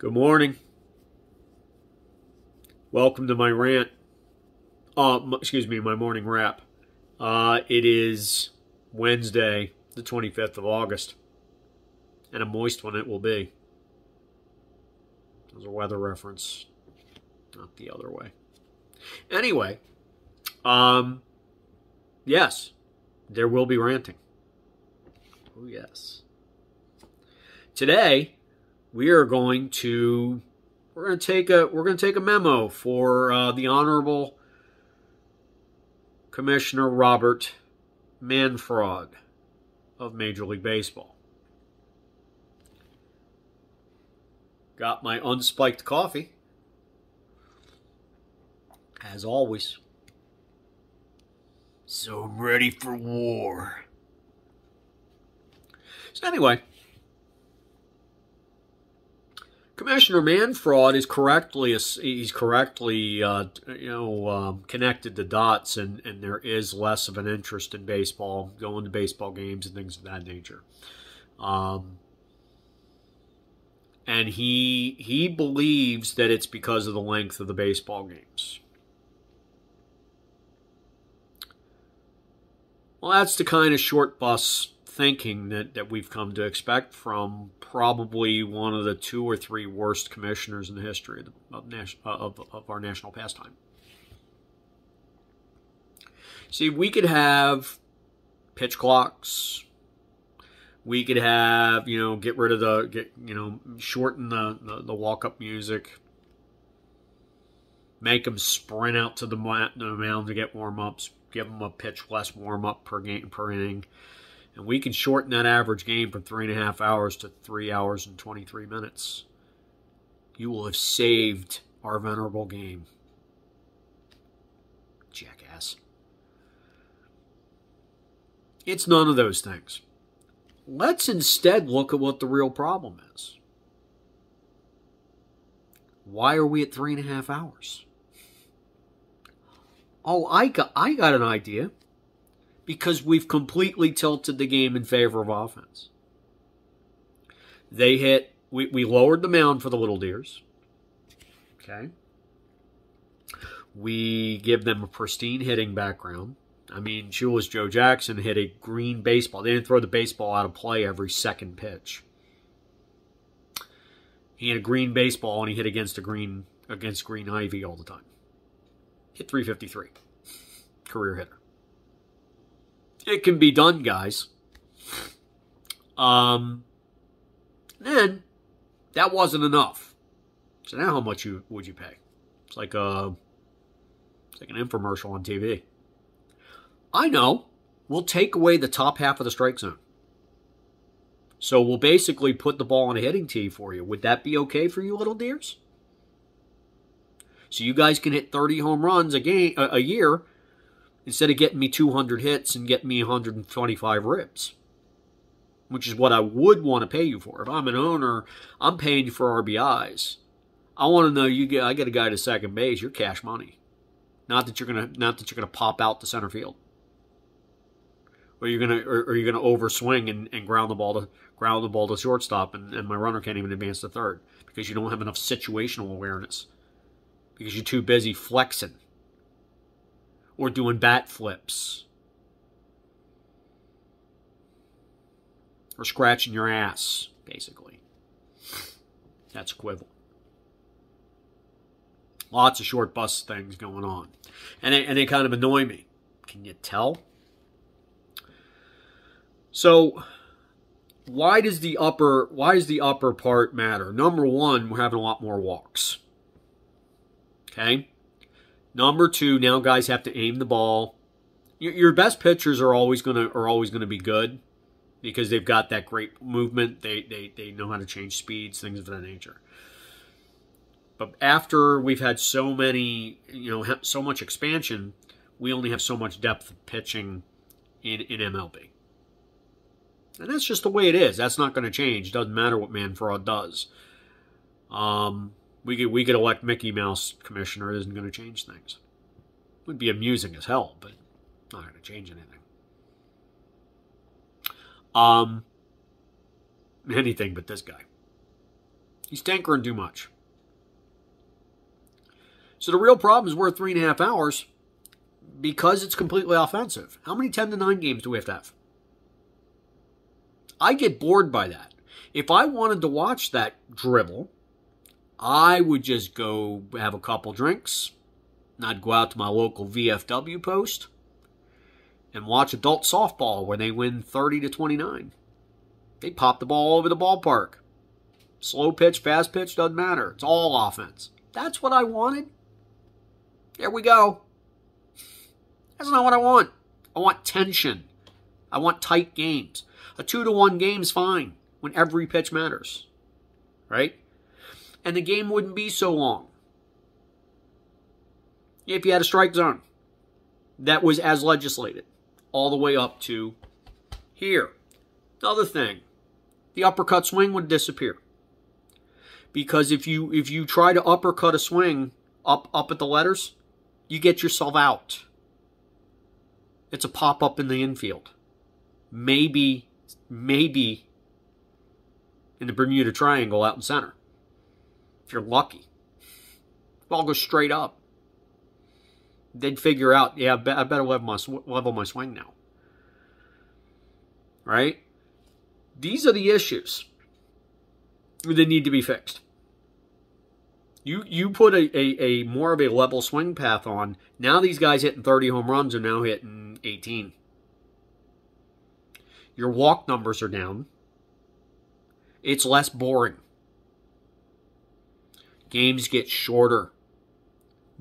Good morning. Welcome to my rant. My morning wrap. It is Wednesday, the 25th of August. And a moist one it will be. There's a weather reference. Not the other way. Anyway, yes, there will be ranting. Oh, yes. Today, we're going to take a memo for the Honorable Commissioner Robert Manfred of Major League Baseball. Got my unspiked coffee, as always. So I'm ready for war. So anyway, Commissioner Manfred is correctly connected the dots, and there is less of an interest in baseball, going to baseball games and things of that nature. And he believes that it's because of the length of the baseball games. Well, that's the kind of short bus thinking that we've come to expect from probably one of the 2 or 3 worst commissioners in the history of our national pastime. See, we could have pitch clocks. We could have, get rid of shorten the walk-up music. Make them sprint out to the mound to get warm-ups. Give them a pitch less warm-up per inning. And we can shorten that average game from 3.5 hours to 3 hours and 23 minutes. You will have saved our venerable game. Jackass. It's none of those things. Let's instead look at what the real problem is. Why are we at 3.5 hours? Oh, I got an idea. Because we've completely tilted the game in favor of offense. We lowered the mound for the little deers. Okay. We give them a pristine hitting background. I mean, Shoeless Joe Jackson hit a green baseball. They didn't throw the baseball out of play every second pitch. He had a green baseball and he hit against green ivy all the time. Hit .353. Career hitter. It can be done, guys. Then, that wasn't enough. So now how much would you pay? It's like an infomercial on TV. I know. We'll take away the top half of the strike zone. So we'll basically put the ball on a hitting tee for you. Would that be okay for you little deers? So you guys can hit 30 home runs a year, instead of getting me 200 hits and getting me 125 ribs, which is what I would want to pay you for. If I'm an owner, I'm paying you for RBIs. I want to know I get a guy to second base. You're cash money. Not that you're gonna pop out to center field, or you're gonna overswing and ground the ball to shortstop, and my runner can't even advance to third because you don't have enough situational awareness because you're too busy flexing. Or doing bat flips. Or scratching your ass, basically. That's equivalent. Lots of short bus things going on. And they kind of annoy me. Can you tell? So, why does the upper part matter? Number one, we're having a lot more walks. Okay? Number 2, now guys have to aim the ball. Your best pitchers are always gonna be good because they've got that great movement. They know how to change speeds, things of that nature. But after we've had so much expansion, we only have so much depth of pitching in MLB. And that's just the way it is. That's not going to change. Doesn't matter what Manfred does. We could elect Mickey Mouse commissioner. It isn't going to change things. It would be amusing as hell, but not going to change anything. Anything but this guy. He's tinkering too much. So the real problem is we're at 3.5 hours because it's completely offensive. How many 10-9 games do we have to have? I get bored by that. If I wanted to watch that dribble, I would just go have a couple drinks, and I'd go out to my local VFW post and watch adult softball where they win 30-29. They pop the ball all over the ballpark. Slow pitch, fast pitch, doesn't matter. It's all offense. That's what I wanted. There we go. That's not what I want. I want tension. I want tight games. A 2-1 game's fine when every pitch matters. Right? And the game wouldn't be so long if you had a strike zone that was as legislated all the way up to here. Another thing, the uppercut swing would disappear. Because if you try to uppercut a swing up at the letters, you get yourself out. It's a pop-up in the infield. Maybe in the Bermuda Triangle out in center. If you're lucky. Ball goes straight up. They'd figure out, yeah, I better level my swing now. Right? These are the issues that need to be fixed. You put a more of a level swing path on. Now these guys hitting 30 home runs are now hitting 18. Your walk numbers are down. It's less boring. Games get shorter.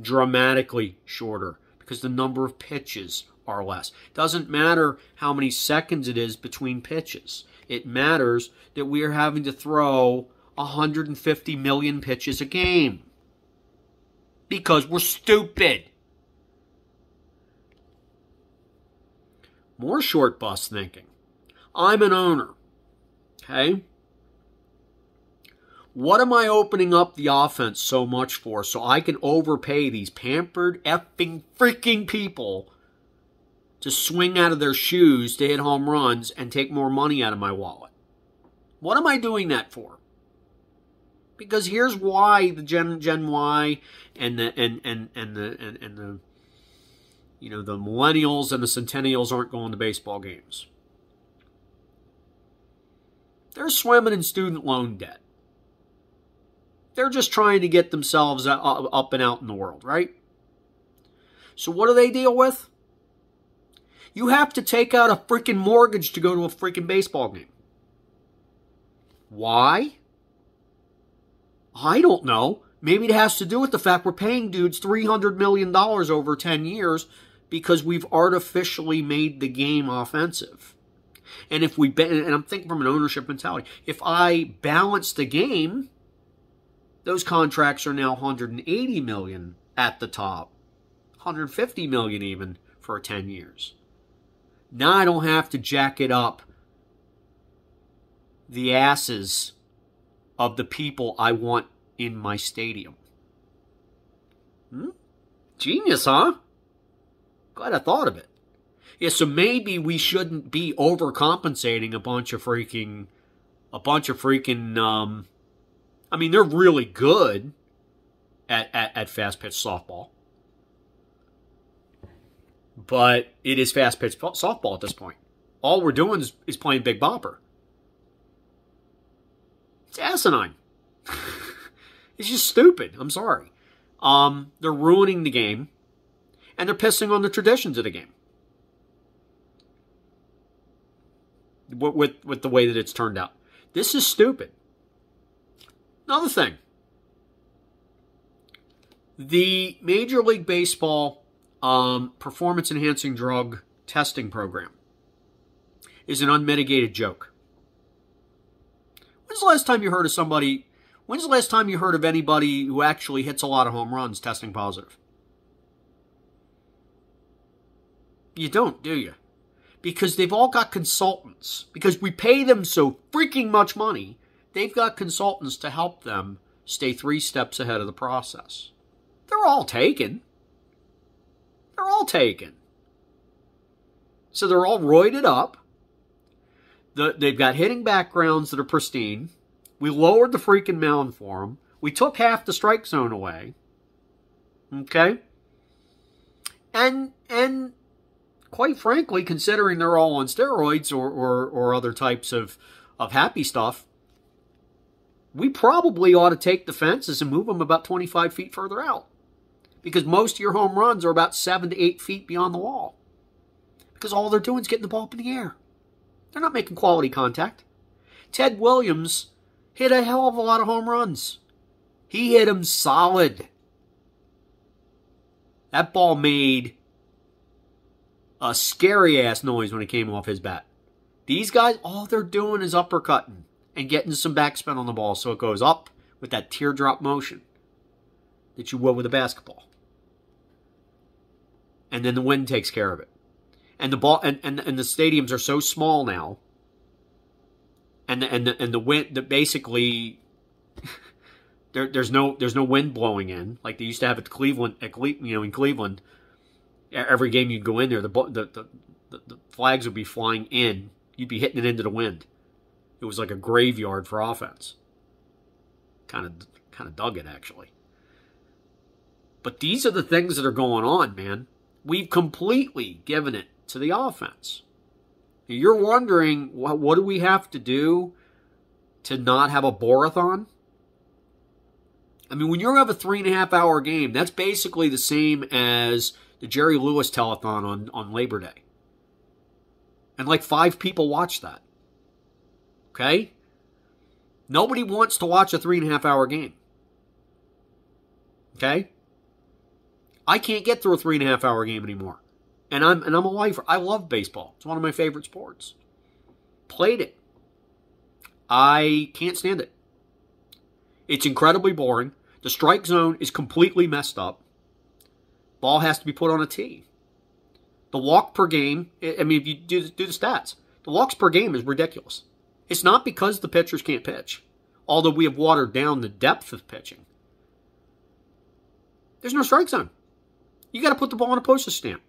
Dramatically shorter. Because the number of pitches are less. Doesn't matter how many seconds it is between pitches. It matters that we are having to throw 150 million pitches a game. Because we're stupid. More short bus thinking. I'm an owner. Okay? What am I opening up the offense so much for? So I can overpay these pampered effing freaking people to swing out of their shoes to hit home runs and take more money out of my wallet. What am I doing that for? Because here's why the Gen Y and the the millennials and the centennials aren't going to baseball games. They're swimming in student loan debt. They're just trying to get themselves up and out in the world, right? So what do they deal with? You have to take out a freaking mortgage to go to a freaking baseball game. Why? I don't know. Maybe it has to do with the fact we're paying dudes $300 million over 10 years because we've artificially made the game offensive. And if and I'm thinking from an ownership mentality, if I balance the game, those contracts are now $180 million at the top, $150 million even for 10 years. Now I don't have to jack it up the asses of the people I want in my stadium. Genius, huh? Glad I thought of it. Yeah, so maybe we shouldn't be overcompensating a bunch of freaking, I mean, they're really good at fast pitch softball. But it is fast pitch softball at this point. All we're doing is playing Big Bopper. It's asinine. It's just stupid. I'm sorry. They're ruining the game. And they're pissing on the traditions of the game. With the way that it's turned out. This is stupid. Another thing. The Major League Baseball performance-enhancing drug testing program is an unmitigated joke. When's the last time you heard of anybody who actually hits a lot of home runs testing positive? You don't, do you? Because they've all got consultants. Because we pay them so freaking much money, they've got consultants to help them stay 3 steps ahead of the process. They're all taken. They're all taken. So they're all roided up. They've got hitting backgrounds that are pristine. We lowered the freaking mound for them. We took half the strike zone away. Okay? And quite frankly, considering they're all on steroids or other types of happy stuff, we probably ought to take the fences and move them about 25 feet further out. Because most of your home runs are about 7 to 8 feet beyond the wall. Because all they're doing is getting the ball up in the air. They're not making quality contact. Ted Williams hit a hell of a lot of home runs. He hit them solid. That ball made a scary-ass noise when it came off his bat. These guys, all they're doing is uppercutting and getting some backspin on the ball so it goes up with that teardrop motion that you will with a basketball. And then the wind takes care of it. And the ball and the stadiums are so small now. And the wind that basically there's no wind blowing in like they used to have at Cleveland in Cleveland. Every game you'd go in there, the flags would be flying in. You'd be hitting it into the wind. It was like a graveyard for offense. Kind of dug it, actually. But these are the things that are going on, man. We've completely given it to the offense. You're wondering, what do we have to do to not have a borathon? I mean, when you have a 3.5-hour game, that's basically the same as the Jerry Lewis telethon on Labor Day. And like 5 people watch that. Okay? Nobody wants to watch a 3.5-hour game. Okay? I can't get through a 3.5-hour game anymore. And I'm a lifer. I love baseball. It's one of my favorite sports. Played it. I can't stand it. It's incredibly boring. The strike zone is completely messed up. Ball has to be put on a tee. The walk per game, I mean, if you do the stats, the walks per game is ridiculous. It's not because the pitchers can't pitch, although we have watered down the depth of pitching. There's no strike zone. You got to put the ball on a postage stamp.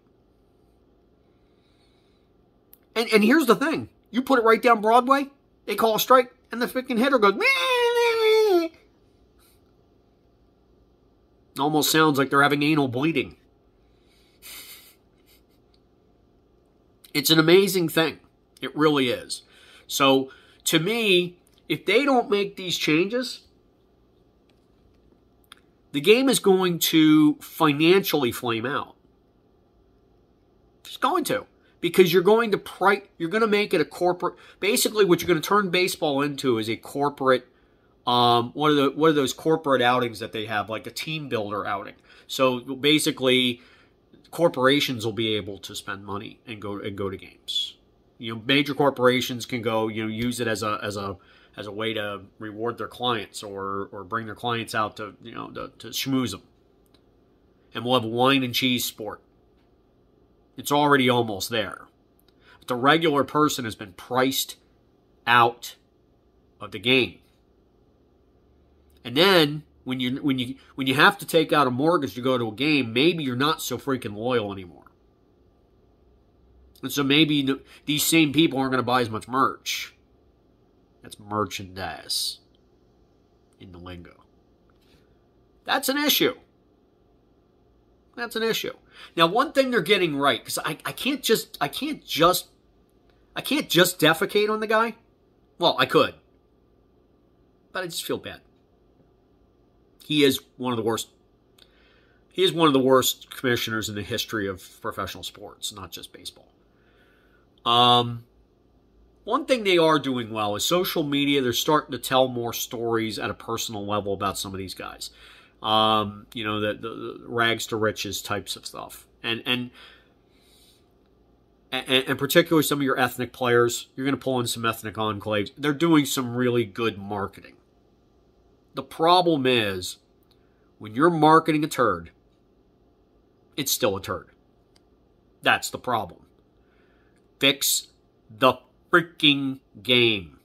And here's the thing. You put it right down Broadway, they call a strike, and the freaking hitter goes, meh. Almost sounds like they're having anal bleeding. It's an amazing thing. It really is. So, to me, if they don't make these changes, the game is going to financially flame out. It's going to. Because you're going to make it a corporate, basically what you're going to turn baseball into is a corporate, what are those corporate outings that they have, like a team builder outing. So basically, corporations will be able to spend money and go to games. You know, major corporations can go, use it as a way to reward their clients or bring their clients out to schmooze them. And we'll have a wine and cheese sport. It's already almost there. But the regular person has been priced out of the game. And then when you have to take out a mortgage to go to a game, maybe you're not so freaking loyal anymore. And so maybe these same people aren't going to buy as much merch. That's merchandise in the lingo. That's an issue. That's an issue. Now, one thing they're getting right, because I can't just defecate on the guy. Well, I could, but I just feel bad. He is one of the worst. He is one of the worst commissioners in the history of professional sports, not just baseball. One thing they are doing well is social media. They're starting to tell more stories at a personal level about some of these guys. The rags to riches types of stuff. And particularly some of your ethnic players, you're going to pull in some ethnic enclaves. They're doing some really good marketing. The problem is, when you're marketing a turd, it's still a turd. That's the problem. Fix the freaking game.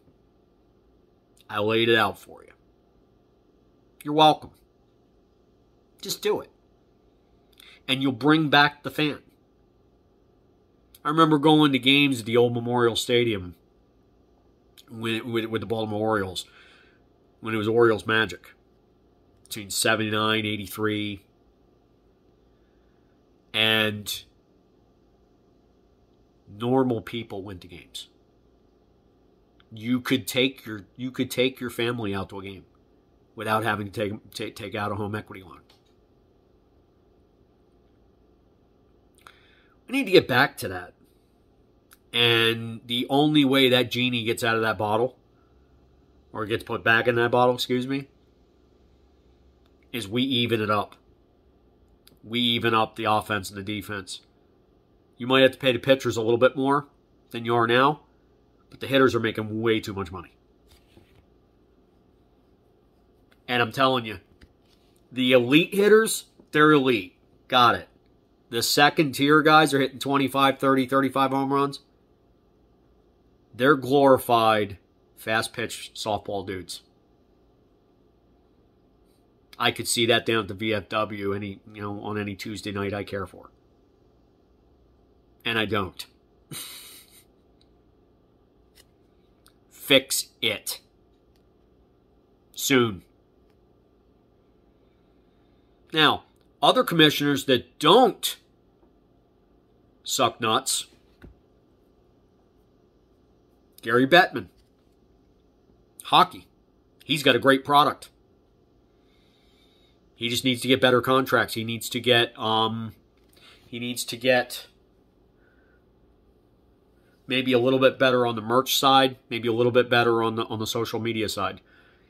I laid it out for you. You're welcome. Just do it. And you'll bring back the fan. I remember going to games at the old Memorial Stadium with the Baltimore Orioles. when it was Orioles Magic. Between 79, 83. And normal people went to games. You could take your family out to a game without having to take out a home equity loan. We need to get back to that. And the only way that genie gets out of that bottle, or gets put back in that bottle, excuse me, is we even it up. We even up the offense and the defense. You might have to pay the pitchers a little bit more than you are now, but the hitters are making way too much money. And I'm telling you, the elite hitters, they're elite. Got it. The second tier guys are hitting 25, 30, 35 home runs. They're glorified fast pitch softball dudes. I could see that down at the VFW on any Tuesday night I care for. And I don't. Fix it. Soon. Now, other commissioners that don't suck nuts. Gary Bettman. Hockey. He's got a great product. He just needs to get better contracts. He needs to get maybe a little bit better on the merch side, maybe a little bit better on the social media side.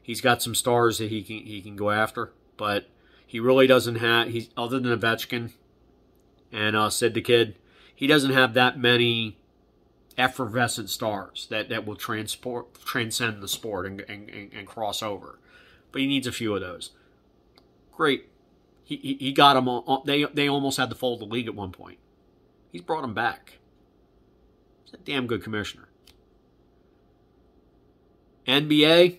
He's got some stars that he can go after, but he really doesn't have. He's other than Ovechkin and Sid the Kid, he doesn't have that many effervescent stars that will transcend the sport and cross over. But he needs a few of those. Great. He got them all. They almost had to fold the league at one point. He's brought them back. He's a damn good commissioner. NBA,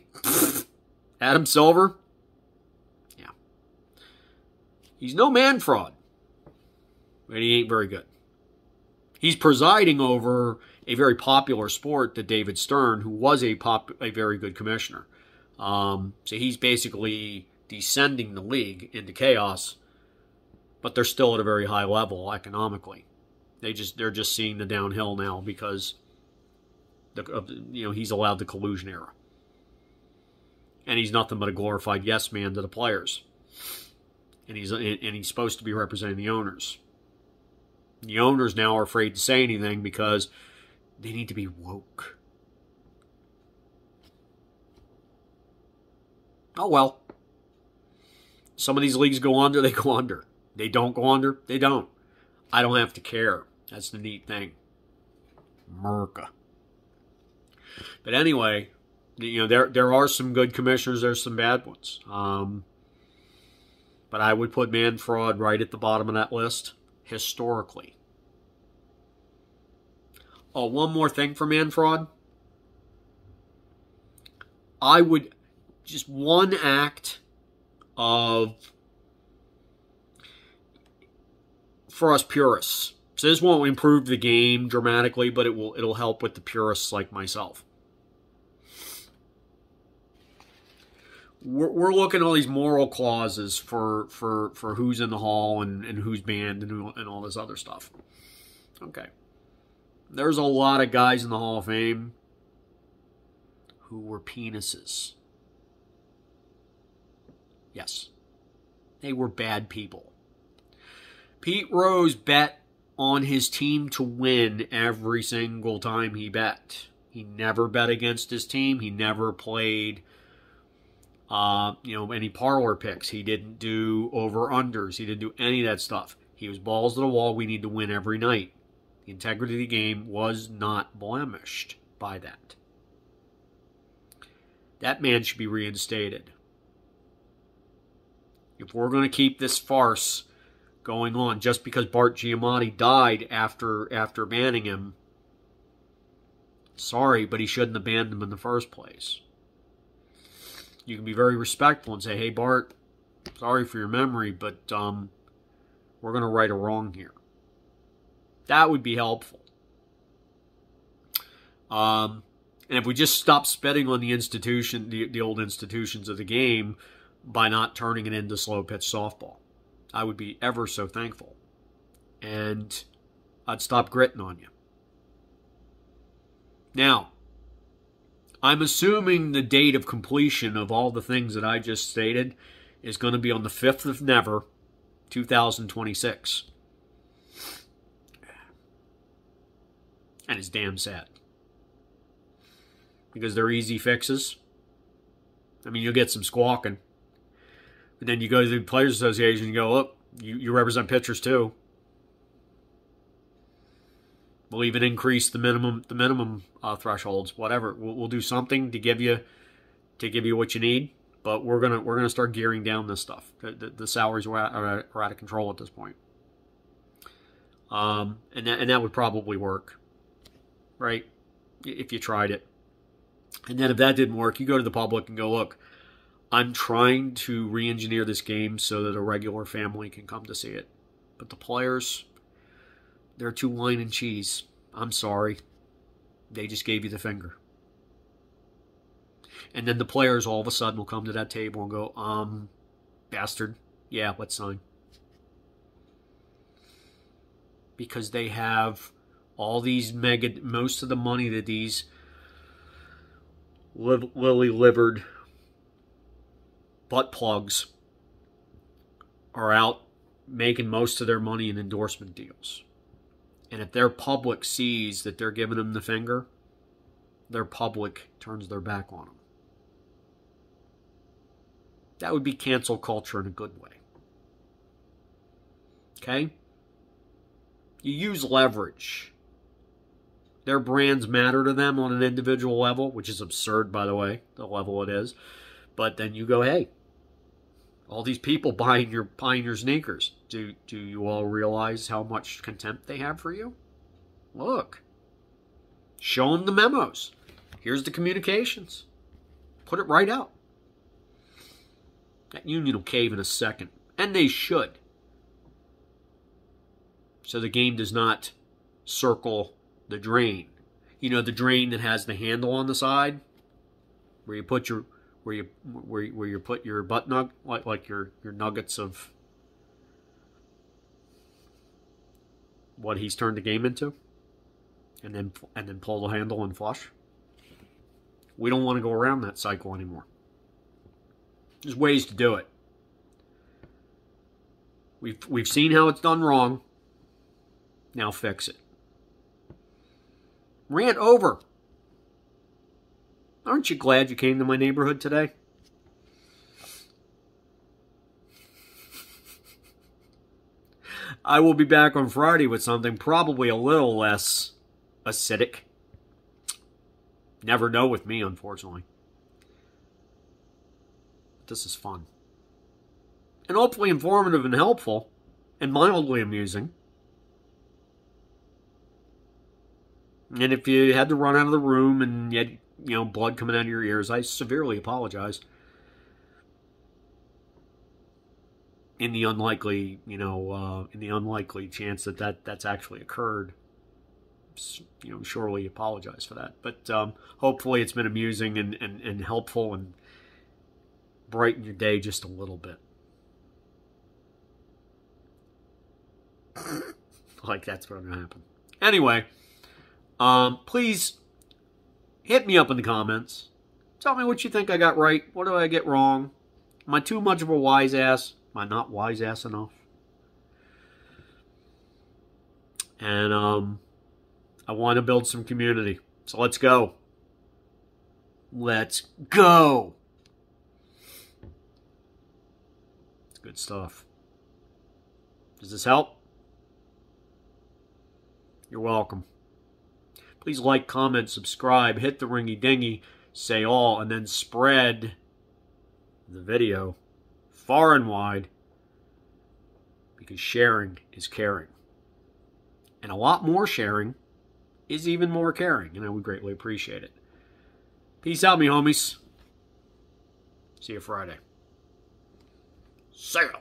Adam Silver. Yeah. He's no man fraud. But he ain't very good. He's presiding over a very popular sport that David Stern, who was a very good commissioner. So he's basically descending the league into chaos, but they're still at a very high level economically. They're just seeing the downhill now because he's allowed the collusion era, and he's nothing but a glorified yes man to the players, and he's supposed to be representing the owners. The owners now are afraid to say anything because they need to be woke. Oh well. Some of these leagues go under, they go under. They don't go under, they don't. I don't have to care. That's the neat thing. America. But anyway, there are some good commissioners, there's some bad ones. But I would put man fraud right at the bottom of that list, historically. Oh, one more thing for man fraud. I would, just one act for us purists. So this won't improve the game dramatically, but it'll help with the purists like myself. We're looking at all these moral clauses for who's in the hall and who's banned and all this other stuff. Okay. There's a lot of guys in the Hall of Fame who were penises. Yes. They were bad people. Pete Rose bet on his team to win every single time he bet. He never bet against his team. He never played any parlor picks. He didn't do over-unders. He didn't do any of that stuff. He was balls to the wall. We need to win every night. The integrity of the game was not blemished by that. That man should be reinstated. If we're going to keep this farce going on just because Bart Giamatti died after banning him, sorry, but he shouldn't have banned him in the first place. You can be very respectful and say, hey, Bart, sorry for your memory, but we're going to right a wrong here. That would be helpful. And if we just stop spitting on the institution, the old institutions of the game by not turning it into slow pitch softball, I would be ever so thankful. And I'd stop gritting on you. Now, I'm assuming the date of completion of all the things that I just stated is going to be on the 5th of Never, 2026. And it's damn sad. Because they're easy fixes. I mean, you'll get some squawking. But then you go to the Players Association and you go, look, you represent pitchers too. We'll even increase the minimum thresholds, whatever. We'll do something to give you what you need, but we're gonna start gearing down this stuff. The salaries are out of control at this point, and that would probably work, right? If you tried it, and then if that didn't work, you go to the public and go, look, I'm trying to re-engineer this game so that a regular family can come to see it, but the players, they're too wine and cheese. I'm sorry. They just gave you the finger. And then the players all of a sudden will come to that table and go, bastard, yeah, let's sign. Because they have all these most of the money that these lily-livered butt plugs are out making most of their money in endorsement deals. And if their public sees that they're giving them the finger, their public turns their back on them. That would be cancel culture in a good way. Okay? You use leverage. Their brands matter to them on an individual level, which is absurd, by the way, the level it is. But then you go, hey, all these people buying your sneakers. Do you all realize how much contempt they have for you? Look. Show them the memos. Here's the communications. Put it right out. That union will cave in a second. And they should. So the game does not circle the drain. You know, the drain that has the handle on the side? Where you put your... Where you put your butt nug, like your nuggets of what he's turned the game into, and then pull the handle and flush. We don't want to go around that cycle anymore. There's ways to do it. We've seen how it's done wrong. Now fix it. Rant over. Aren't you glad you came to my neighborhood today? I will be back on Friday with something probably a little less acidic. Never know with me, unfortunately. This is fun. And hopefully informative and helpful. And mildly amusing. And if you had to run out of the room and you had, blood coming out of your ears, I severely apologize. In the unlikely, chance that's actually occurred, surely apologize for that. But hopefully it's been amusing and helpful and brighten your day just a little bit. Like that's what's going to happen. Anyway, please hit me up in the comments. Tell me what you think I got right. What do I get wrong? Am I too much of a wise ass? Am I not wise ass enough? And I want to build some community. So let's go. Let's go. It's good stuff. Does this help? You're welcome. Please like, comment, subscribe, hit the ringy-dingy, say all, and then spread the video far and wide, because sharing is caring. And a lot more sharing is even more caring, and I would greatly appreciate it. Peace out, me homies. See you Friday. See ya.